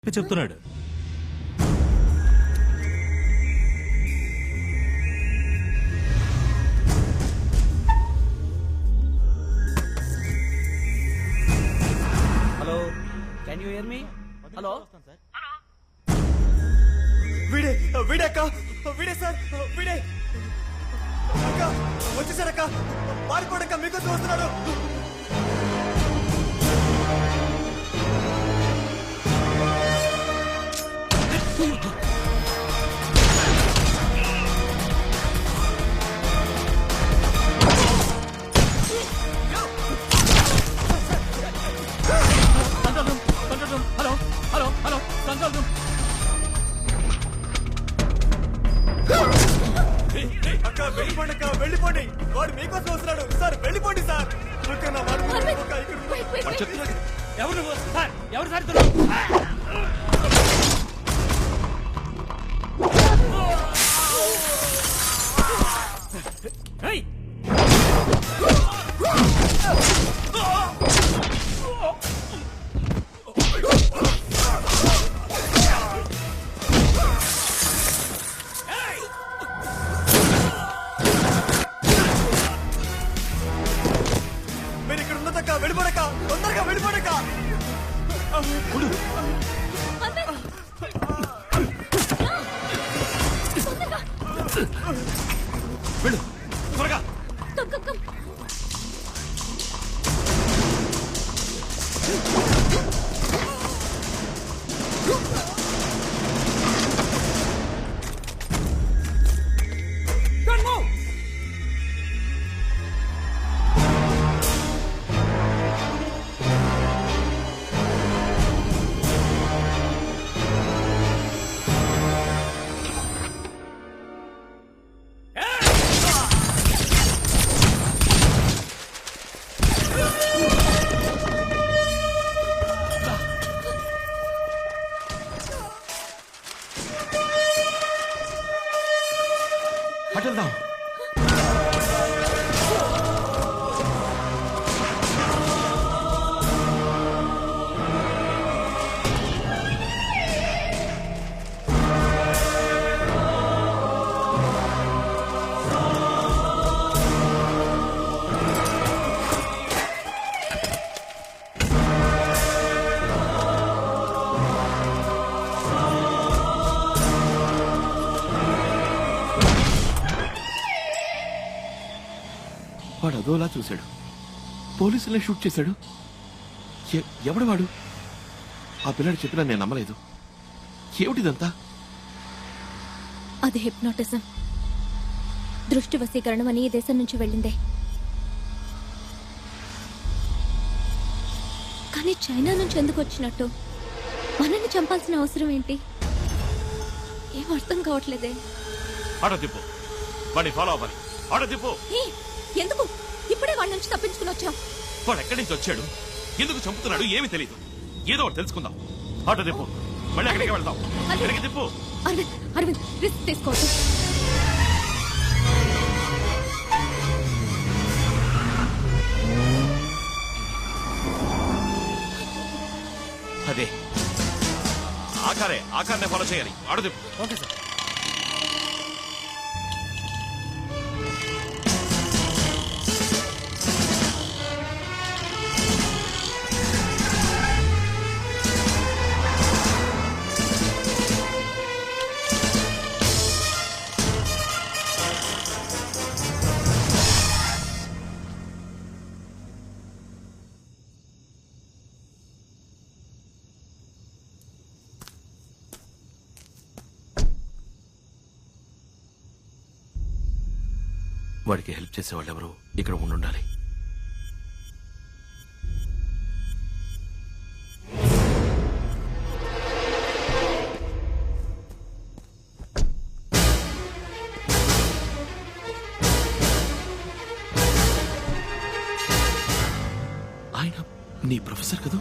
చెప్తున్నాడు. Hello, can you here me? Hello, వీడే వీడే అక్క, వీడే సార్, వీడే అక్క, వచ్చేసారక్క, పారిపోడక్క, మీకోసం వస్తున్నాడు. Hello hello hello, control room. అక్క వెళ్ళిపోండి, అక్క వెళ్ళిపోండి, వాడు మీకోసం వస్తున్నాడు సార్, వెళ్ళిపోండి సార్. అక్క, నా మాట వినండి, అక్క, ఇక్కడ ఉండు. ఎవరు నువ్వు? సార్, ఎవరు సార్ ఇతను? ఏయ్! మీరు ఇక్కడ ఉన్నదక్క, వెళ్ళిపోడక్క, తొందరగా వెళ్ళిపోడక్క. వెళ్ళు త్వరగా. Don't move! అటెళ్దాం. వాడు అదోలా చూశాడు, పోలీసుల్ని షూట్ చేశాడు. ఎవడు వాడు? ఆ పిల్లాడు చెప్పినా నేను నమ్మలేదు. ఏమిటిదంతా? అది హిప్నోటిజం, దృష్టి వశీకరణం అని ఈ దేశం నుంచి వెళ్ళిందే. కానీ చైనా నుంచి ఎందుకు వచ్చినట్టు? మనల్ని చంపాల్సిన అవసరం ఏంటి? ఏం అర్థం కావట్లేదే. ఆటో తిప్పు, వాడిని ఫాలో అవ్వాలి. ఆటో తిప్పు. ఏ, ఎందుకు? ఇప్పుడే వాళ్ళ నుంచి తప్పించుకుని వచ్చాం. వాడు ఎక్కడి నుంచి వచ్చాడు, ఎందుకు చంపుతున్నాడు ఏమీ తెలీదు. ఏదో ఒకటి తెలుసుకుందాం. ఆటో తిప్పు, మళ్ళీ అక్కడికి వెళ్దాం. అక్కడికి తిప్పు. అరవింద్, అరవింద్, రిస్క్ తీసుకోవద్దు. అదే ఆకారనే ఫాలో చేయాలి. ఆటో తిప్పు. Okay sir. వాడికి హెల్ప్ చేసే వాళ్ళు ఎవరు ఇక్కడ ఉండాలి. ఆయన నీ ప్రొఫెసర్ కదా?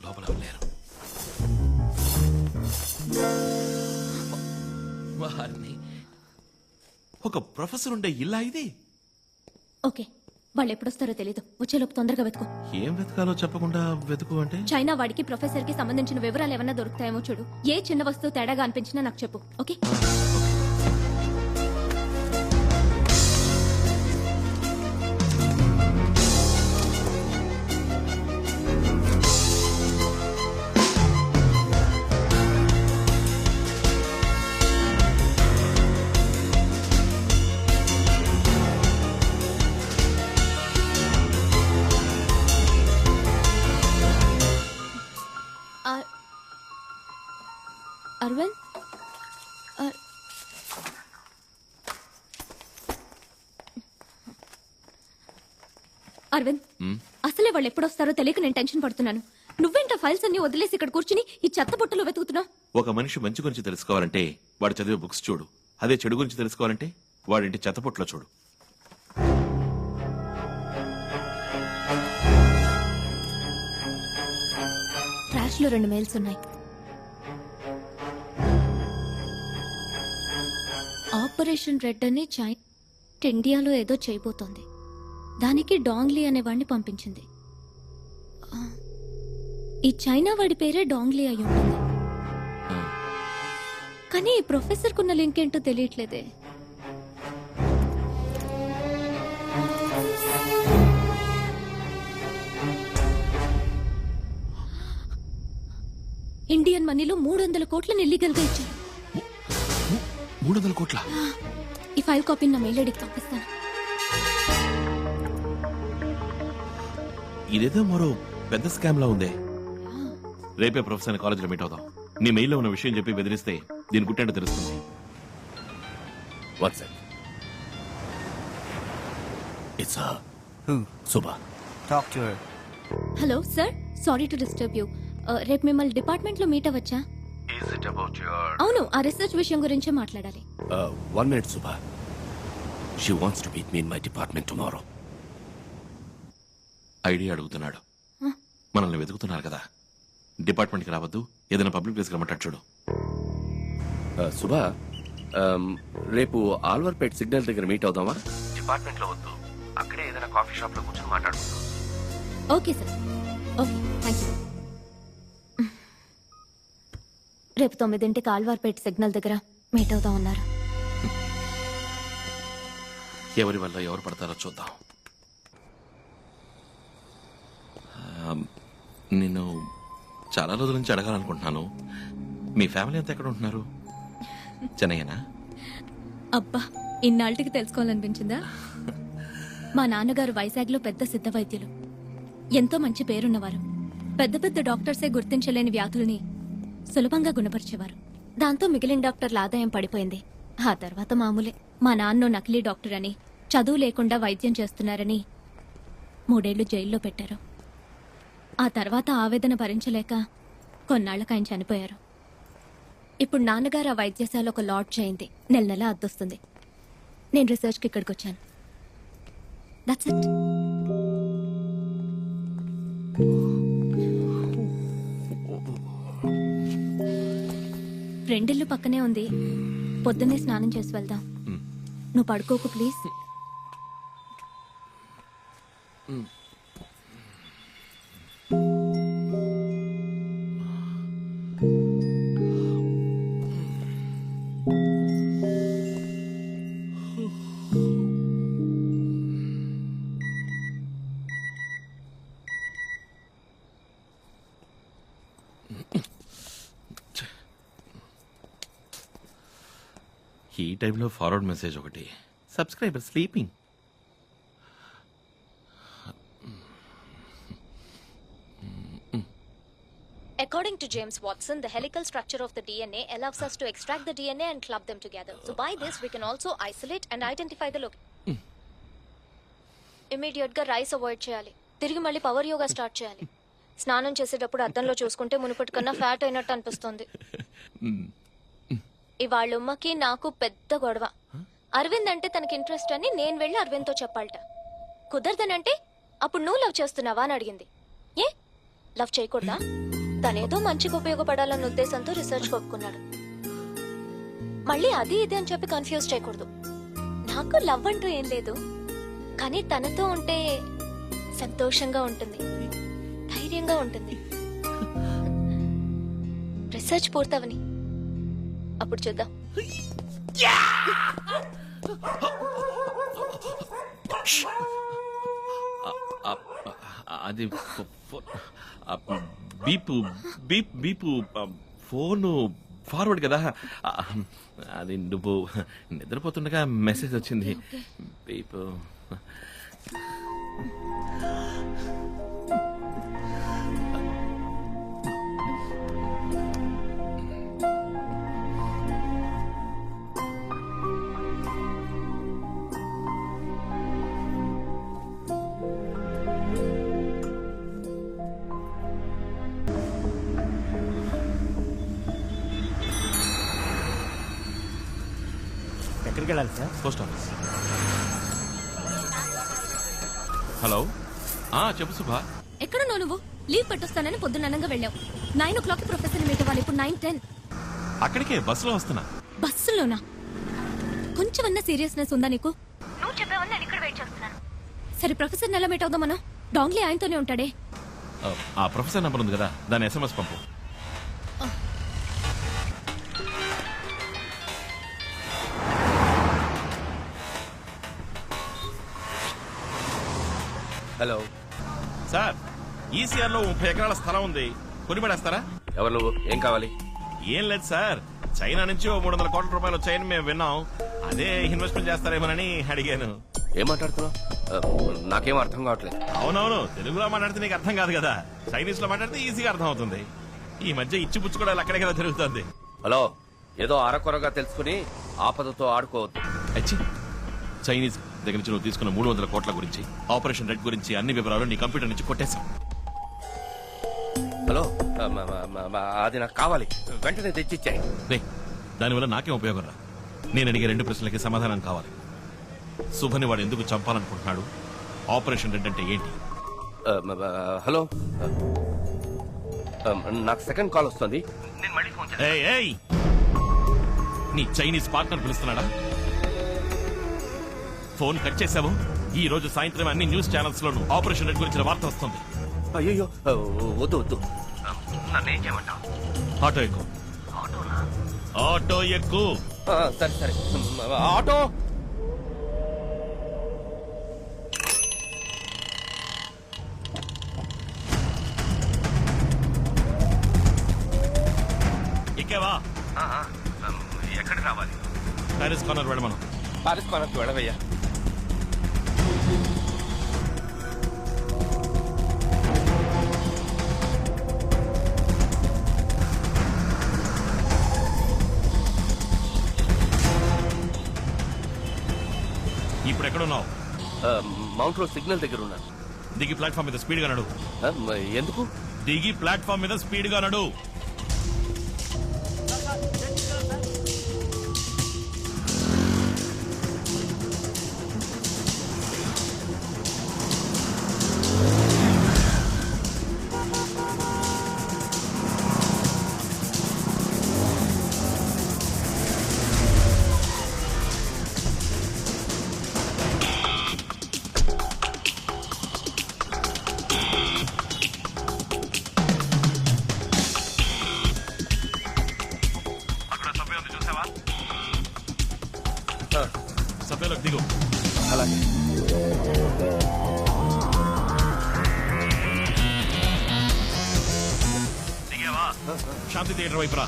లోపల లేరు. ఒక ప్రొఫెసర్ ఉండే ఇల్లా ఇది? ఓకే, వాళ్ళు ఎప్పుడొస్తారో తెలీదు. వచ్చేలోపు తొందరగా వెతుకు. ఏం వెతకాలో చెప్పకుండా వెతుకు అంటే? చైనా వాడికి ప్రొఫెసర్ కి సంబంధించిన వివరాలు ఏమన్నా దొరుకుతాయేమో చూడు. ఏ చిన్న వస్తువు తేడాగా అనిపించినా నాకు చెప్పు. ఓకే? అరవింద్, అరవింద్, అసలే వాళ్ళు ఎప్పుడొస్తారో తెలియక నేను టెన్షన్ పడుతున్నాను. నువ్వేంటా ఫైల్స్ అన్ని వదిలేసి ఇక్కడ కూర్చుని ఈ చెత్త బుట్టలో వెతుకుతున్నావు? ఒక మనిషి మంచి గురించి తెలుసుకోవాలంటే వాడు చదివే బుక్స్ చూడు. అదే చెడు గురించి తెలుసుకోవాలంటే వాడింటి చెత్తపొట్లో చూడు. ట్రాష్ లో 2 మెయిల్స్ ఉన్నాయి. ఆపరేషన్ రెడ్ అని ఇండియాలో ఏదో చేయబోతోంది. దానికి డాంగ్లీ అనేవాడిని పంపించింది. ఈ చైనా వాడి పేరే డాంగ్లీ అయి ఉంటుంది. కానీ ఈ ప్రొఫెసర్ కున్న లింక్ ఏంటో తెలియట్లేదే. ఇండియన్ మనీలో 300 కోట్లను ఇల్లీగల్ గా ఇచ్చారు. 300 కోట్ల? ఈ ఫైల్ కాపీని నా మెయిల్ ఐడికి పంపిస్తాను. ఇదేదో మరో పెద్ద స్కామ్ లా ఉందే. రేపే ప్రొఫెసర్ కాలేజీలో మీట్ అవుదాం. నీ మెయిల్లో ఉన్న విషయం చెప్పి బెదిరిస్తే దీని గుట్టేంటో తెలుస్తుంది. WhatsApp it's Suba. Talk to her. Hello sir, sorry to disturb you. రేపు మిమ్మల్ని డిపార్ట్మెంట్ లో మీట్ అవ్వచ్చా? అవును, ఆ రీసెర్చ్ విషయం గురించే మాట్లాడాలి. 1 minute, Subha. She wants to meet me in my department tomorrow. Idea అడుగుతున్నాడు. మనల్ని వెతుకుతున్నారు కదా, డిపార్ట్మెంట్కి రావద్దు, ఏదైనా పబ్లిక్ ప్లేస్కి రమ్మంటాడు చూడు. సుబా, రేపు ఆల్వర్పేట్ సిగ్నల్ దగ్గర మీట్ అవుదామా? డిపార్ట్మెంట్ లో వద్దు, అక్కడే ఏదైనా కాఫీ షాప్ లో కూర్చొని మాట్లాడుకుందాం. Okay sir, okay, thank you. రేపు 9 ఆల్వార్పేట్ సిగ్నల్ దగ్గర మీట్ అవుదాం అన్నారు. ఎవరి వల్ల ఎవరు పడతారో చూద్దాం. నిన్ను చాలా రోజుల నుంచి అడగాలనుకుంటున్నాను. మీ ఫ్యామిలీ అంతా ఎక్కడ ఉంటున్నారు? చెన్నైనా? అబ్బా, ఇన్నాళ్ళకి తెలుసుకోవాలనిపించిందా? మా నాన్నగారు వైజాగ్లో పెద్ద సిద్ధ వైద్యులు. ఎంతో మంచి పేరున్నవారు. పెద్ద పెద్ద డాక్టర్సే గుర్తించలేని వ్యాధుల్ని సులభంగా గుణపరిచేవారు. దాంతో మిగిలిన డాక్టర్ల ఆదాయం పడిపోయింది. ఆ తర్వాత మామూలే. మా నాన్న నకిలీ డాక్టర్ అని, చదువు లేకుండా వైద్యం చేస్తున్నారని 3 ఏళ్లు జైల్లో పెట్టారు. ఆ తర్వాత ఆవేదన భరించలేక కొన్నాళ్లకు ఆయన చనిపోయారు. ఇప్పుడు నాన్నగారు ఆ వైద్యశాల ఒక లాడ్జ్ అయింది. నెల అద్దొస్తుంది. నేను రీసెర్చ్కి ఇక్కడికి వచ్చాను. That's it. ఫ్రెండిల్లు పక్కనే ఉంది. పొద్దున్నే స్నానం చేసి వెళ్దాం. నువ్వు పడుకోకు ప్లీజ్. ఈ టైంలో ఫార్వర్డ్ మెసేజ్ ఒకటి. Subscriber sleeping. According to James Watson, the helical structure of the DNA allows us to extract the DNA and club them together. So by this, we can also isolate and identify the location. Immediate గా rice avoid చేయాలి. తిరిగి మళ్ళీ power yoga start చేయాలి. స్నానం చేసేటప్పుడు అద్దంలో చూసుకుంటే మునుపటి కన్నా ఫ్యాట్ అయినట్టు అనిపిస్తుంది. ఇవాళ ఉమ్మకి నాకు పెద్ద గొడవ. అరవింద్ అంటే తనకి ఇంట్రెస్ట్ అని నేను వెళ్ళి అరవింద్తో చెప్పాలట. కుదరదనంటే అప్పుడు నువ్వు లవ్ చేస్తున్నావా అని అడిగింది. ఏ లవ్ చేయకూడదా? తనేదో మంచిగా ఉపయోగపడాలన్న ఉద్దేశంతో రీసెర్చ్ ఒప్పుకున్నాడు. మళ్ళీ అది ఇది అని చెప్పి కన్ఫ్యూజ్ చేయకూడదు. నాకు లవ్ అంటూ ఏం లేదు, కానీ తనతో ఉంటే సంతోషంగా ఉంటుంది, ధైర్యంగా ఉంటుంది. రీసెర్చ్ పూర్తవని అప్పుడు చూద్దాం. అది బీపు బీప్ బీపు ఫోను ఫార్వర్డ్ కదా. అది నువ్వు నిద్రపోతుండగా మెసేజ్ వచ్చింది. బీపు ఎక్కడికి వెళ్ళాలి సార్? Post office. హలో, చెప్పు సుభా. ఎక్కడున్నావు నువ్వు? లీవ్ పెట్టొస్తానని పొద్దున్ననంగా వెళ్ళావు. 9 o'clock ప్రొఫెసర్ మీట్ అవ్వాలి. ఇప్పుడు 9:10. అక్కడికే బస్సులో వస్తున్నా. బస్సులోనా? కొంచెమన్నా సీరియస్నెస్ ఉందా నీకు? నువ్వు చెప్పావని నేను ఇక్కడ వెయిట్ చేస్తున్నాను. సరే, ప్రొఫెసర్ ఎలా మీట్ అవుదాం మనం? డాంగ్లీ ఆయనతోనే ఉంటాడే. ఆ ప్రొఫెసర్ నంబర్ ఉంది కదా, దాని SMS పంపు. హలో సార్, ఈసీఆర్ లో 30 ఎకరాల స్థలం ఉంది, కొని పడేస్తారా? ఎవరు నువ్వు? ఏం కావాలి? ఏం లేదు సార్, చైనా నుంచి 300 కోట్ల రూపాయలు వచ్చాయని మేము విన్నాం. అదే ఇన్వెస్ట్మెంట్ చేస్తారేమోనని అడిగాను. ఏం మాట్లాడుతున్నావు? నాకేం అర్థం కావట్లేదు. అవునవును, తెలుగులో మాట్లాడితే నీకు అర్థం కాదు కదా, చైనీస్ లో మాట్లాడితే ఈజీగా అర్థం అవుతుంది. ఈ మధ్య ఇచ్చిపుచ్చుకోవడాలు అక్కడే కదా జరుగుతుంది. హలో, ఏదో అరకొరగా తెలుసుకుని ఆపదతో ఆడుకోవద్దు. అచ్చి, చైనీస్ దగ్గర నుంచి నువ్వు తీసుకున్న 300 కోట్ల గురించి, ఆపరేషన్ రెడ్ గురించి అన్ని వివరాలు నీ కంప్యూటర్ నుంచి కొట్టేశాం. హలో, అది నాకు కావాలి, వెంటనే తెచ్చిచ్చాయి. దానివల్ల నాకేం ఉపయోగం రా? నేను అడిగే 2 ప్రశ్నలకి సమాధానం కావాలి. శుభని వాడు ఎందుకు చంపాలనుకుంటున్నాడు? ఆపరేషన్ రెడ్ అంటే ఏంటి? హలో, నాకు సెకండ్ కాల్ వస్తుంది, నేను మళ్ళీ ఫోన్ చేస్తాను. ఏయ్, నీ చైనీస్ పార్ట్నర్ పిలుస్తున్నాడా? ఫోన్ కట్ చేశావు. ఈ రోజు సాయంత్రం అన్ని న్యూస్ ఛానల్స్ లోను ఆపరేషన్ రెడ్ గురించిన వార్త వస్తుంది. అయ్యో, వద్దు వద్దు, నన్నేం చేయమంటావు? ఆటో ఎక్కు. ఆటో ఎక్కు. సరే సరే, ఆటో. ఎక్కేవా? ఎక్కడికి రావాలి? ప్యారిస్ కార్నర్ వెళ్ళమను. పారిస్ కార్నర్కి వెళ్ళవయ్యా. ఇప్పుడు ఎక్కడున్నావు? మౌంట్ రోడ్ సిగ్నల్ దగ్గర ఉన్నాను. దిగి ప్లాట్ఫామ్ మీద స్పీడ్ గా నడు. ఎందుకు? దిగి ప్లాట్ఫామ్ మీద స్పీడ్ గా నడు. సభ్యులకు దిగు. అలాగే. దిగావా? శాంతి థియేటర్ వైపురా.